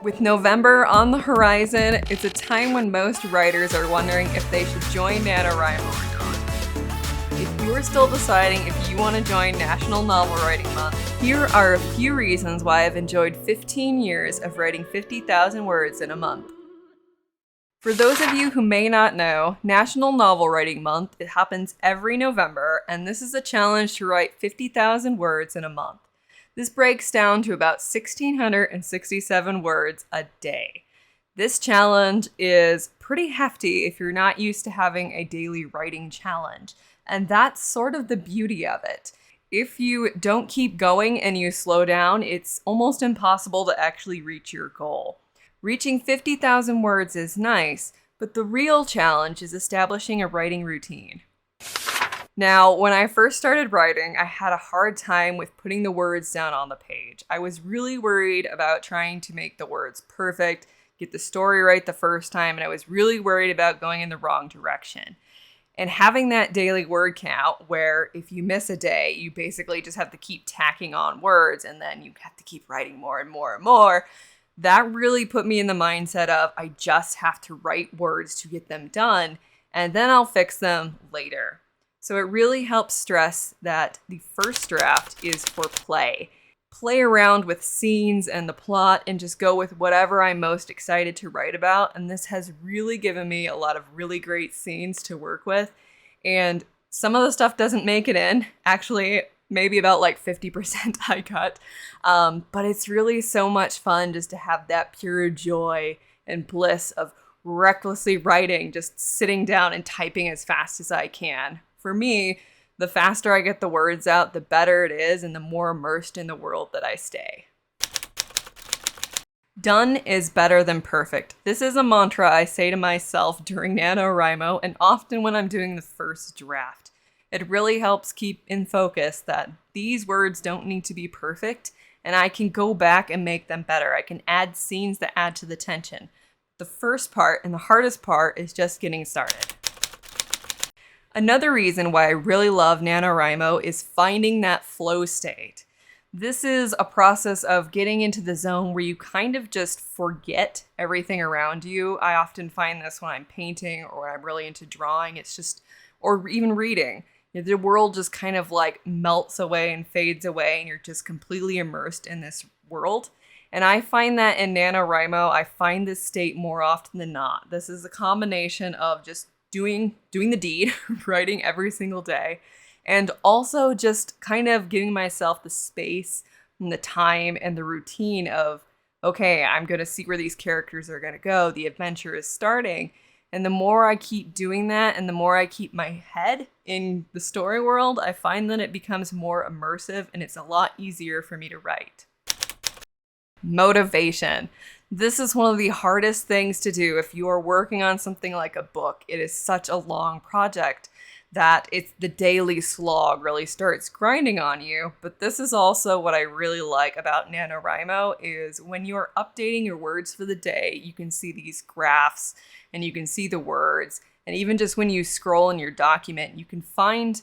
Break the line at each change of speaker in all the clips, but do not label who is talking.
With November on the horizon, it's a time when most writers are wondering if they should join NaNoWriMo or not. If you are still deciding if you want to join National Novel Writing Month, here are a few reasons why I've enjoyed 15 years of writing 50,000 words in a month. For those of you who may not know, National Novel Writing Month, it happens every November, and this is a challenge to write 50,000 words in a month. This breaks down to about 1,667 words a day. This challenge is pretty hefty if you're not used to having a daily writing challenge, and that's sort of the beauty of it. If you don't keep going and you slow down, it's almost impossible to actually reach your goal. Reaching 50,000 words is nice, but the real challenge is establishing a writing routine. Now, when I first started writing, I had a hard time with putting the words down on the page. I was really worried about trying to make the words perfect, get the story right the first time, and I was really worried about going in the wrong direction. And having that daily word count, where if you miss a day, you basically just have to keep tacking on words, and then you have to keep writing more and more and more, that really put me in the mindset of I just have to write words to get them done, and then I'll fix them later. So it really helps stress that the first draft is for play. Play around with scenes and the plot and just go with whatever I'm most excited to write about. And this has really given me a lot of really great scenes to work with. And some of the stuff doesn't make it in. Actually, maybe about like 50% I cut. But it's really so much fun just to have that pure joy and bliss of recklessly writing, just sitting down and typing as fast as I can. For me, the faster I get the words out, the better it is and the more immersed in the world that I stay. Done is better than perfect. This is a mantra I say to myself during NaNoWriMo and often when I'm doing the first draft. It really helps keep in focus that these words don't need to be perfect and I can go back and make them better. I can add scenes that add to the tension. The first part and the hardest part is just getting started. Another reason why I really love NaNoWriMo is finding that flow state. This is a process of getting into the zone where you kind of just forget everything around you. I often find this when I'm painting or when I'm really into drawing. Or even reading. The world just kind of like melts away and fades away and you're just completely immersed in this world. And I find that in NaNoWriMo, I find this state more often than not. This is a combination of just doing the deed, writing every single day, and also just kind of giving myself the space and the time and the routine of, okay, I'm going to see where these characters are going to go. The adventure is starting. And the more I keep doing that and the more I keep my head in the story world, I find that it becomes more immersive and it's a lot easier for me to write. Motivation. This is one of the hardest things to do if you are working on something like a book. It is such a long project that it's the daily slog really starts grinding on you. But this is also what I really like about NaNoWriMo is when you're updating your words for the day, you can see these graphs and you can see the words. And even just when you scroll in your document, you can find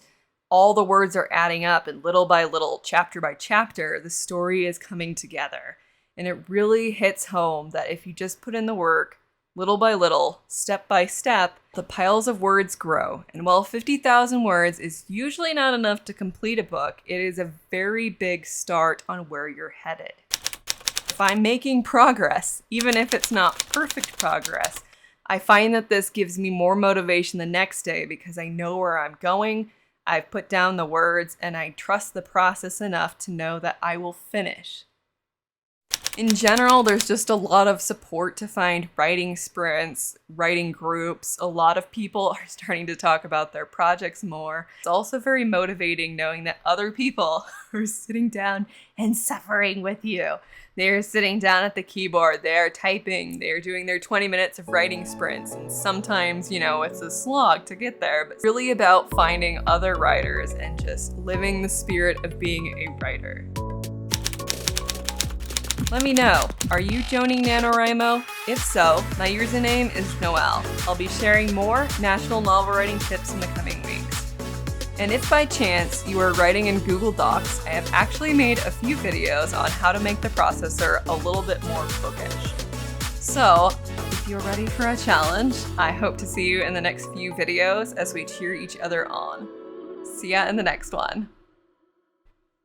all the words are adding up and little by little, chapter by chapter, the story is coming together. And it really hits home that if you just put in the work, little by little, step by step, the piles of words grow. And while 50,000 words is usually not enough to complete a book, it is a very big start on where you're headed. If I'm making progress, even if it's not perfect progress, I find that this gives me more motivation the next day because I know where I'm going, I've put down the words, and I trust the process enough to know that I will finish. In general, there's just a lot of support to find writing sprints, writing groups. A lot of people are starting to talk about their projects more. It's also very motivating knowing that other people are sitting down and suffering with you. They're sitting down at the keyboard, they're typing, they're doing their 20 minutes of writing sprints. And sometimes, it's a slog to get there, but it's really about finding other writers and just living the spirit of being a writer. Let me know, are you joining NaNoWriMo? If so, my username is Noelle. I'll be sharing more National Novel Writing tips in the coming weeks. And if by chance you are writing in Google Docs, I have actually made a few videos on how to make the processor a little bit more bookish. So, if you're ready for a challenge, I hope to see you in the next few videos as we cheer each other on. See ya in the next one.